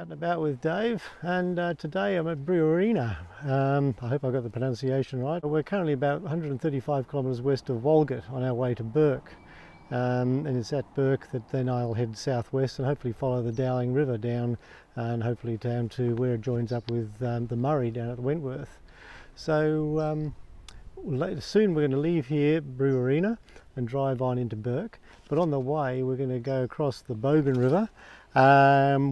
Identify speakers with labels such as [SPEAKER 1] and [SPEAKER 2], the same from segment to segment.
[SPEAKER 1] Out and about with Dave, and today I'm at Brewarrina. I hope I got the pronunciation right. We're currently about 135 kilometres west of Walgett on our way to Bourke, and it's at Bourke that then I'll head southwest and hopefully follow the Dowling River down and hopefully down to where it joins up with the Murray down at Wentworth. So soon we're going to leave here, Brewarrina, and drive on into Bourke, but on the way we're going to go across the Bogan River,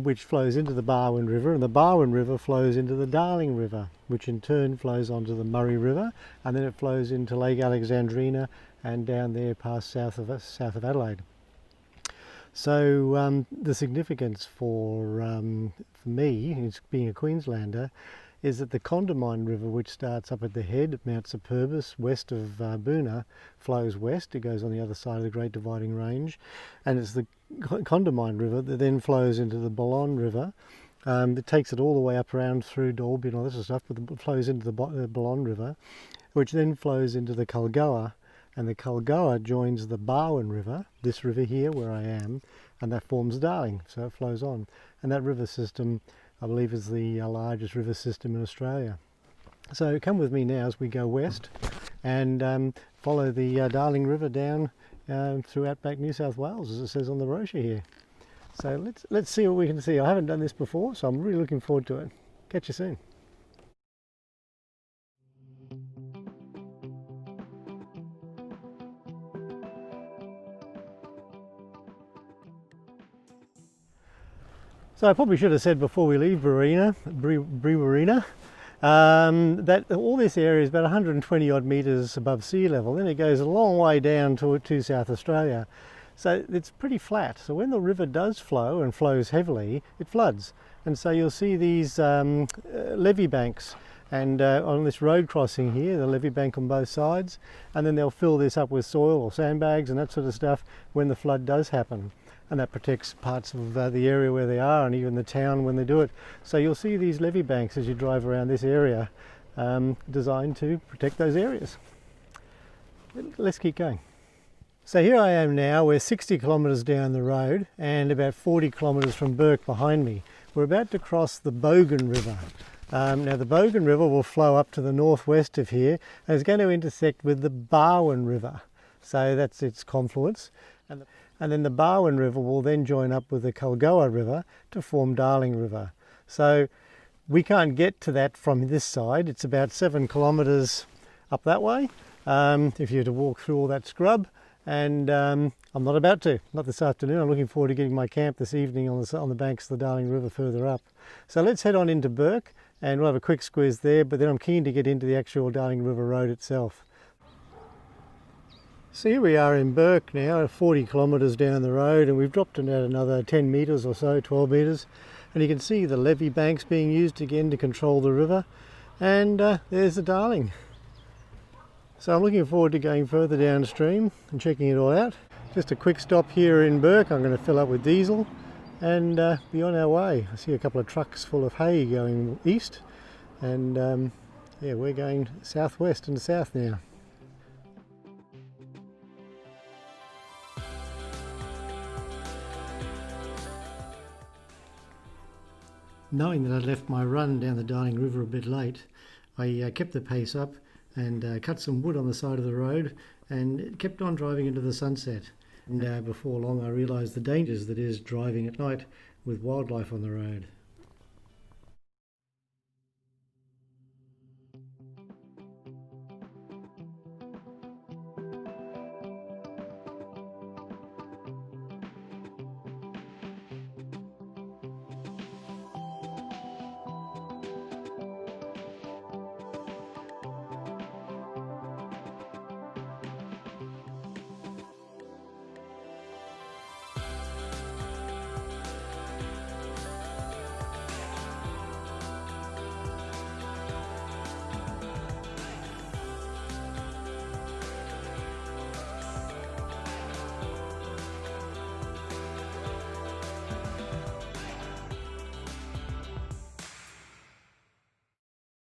[SPEAKER 1] which flows into the Barwon River, and the Barwon River flows into the Darling River, which in turn flows onto the Murray River, and then it flows into Lake Alexandrina and down there past south of Adelaide. So the significance for me, being a Queenslander, is that the Condamine River, which starts up at the head at Mount Superbus west of Boona, flows west. It goes on the other side of the Great Dividing Range, and it's the Condamine River that then flows into the Bogan River. It takes it all the way up around through Dalby and all this sort of stuff, but it flows into the Bogan River, which then flows into the Culgoa, and the Culgoa joins the Barwon River, this river here where I am, and that forms Darling, so it flows on. And that river system, I believe, is the largest river system in Australia. So come with me now as we go west and follow the Darling River down through outback New South Wales, as it says on the brochure here. So let's see what we can see. I haven't done this before, so I'm really looking forward to it. Catch you soon. So I probably should have said before we leave Brewarrina, that all this area is about 120 odd metres above sea level. Then it goes a long way down to South Australia. So it's pretty flat. So when the river does flow and flows heavily, it floods. And so you'll see these levee banks, and on this road crossing here, the levee bank on both sides, and then they'll fill this up with soil or sandbags and that sort of stuff when the flood does happen. And that protects parts of the area where they are, and even the town when they do it. So you'll see these levee banks as you drive around this area, designed to protect those areas. Let's keep going. So here I am now, we're 60 kilometres down the road and about 40 kilometres from Bourke behind me. We're about to cross the Bogan River. Now the Bogan River will flow up to the northwest of here and is going to intersect with the Barwon River. So that's its confluence. And then the Barwon River will then join up with the Culgoa River to form Darling River. So we can't get to that from this side. It's about 7 kilometres up that way if you were to walk through all that scrub. And I'm not about to, not this afternoon. I'm looking forward to getting my camp this evening on the banks of the Darling River further up. So let's head on into Bourke and we'll have a quick squeeze there, but then I'm keen to get into the actual Darling River road itself. So here we are in Bourke now, 40 kilometres down the road, and we've dropped in at another 10 metres or so, 12 metres, and you can see the levee banks being used again to control the river, and there's the Darling. So I'm looking forward to going further downstream and checking it all out. Just a quick stop here in Bourke. I'm going to fill up with diesel and be on our way. I see a couple of trucks full of hay going east, and yeah, we're going southwest and south now. Knowing that I'd left my run down the Darling River a bit late, I kept the pace up and cut some wood on the side of the road and kept on driving into the sunset. And before long I realised the dangers that is driving at night with wildlife on the road.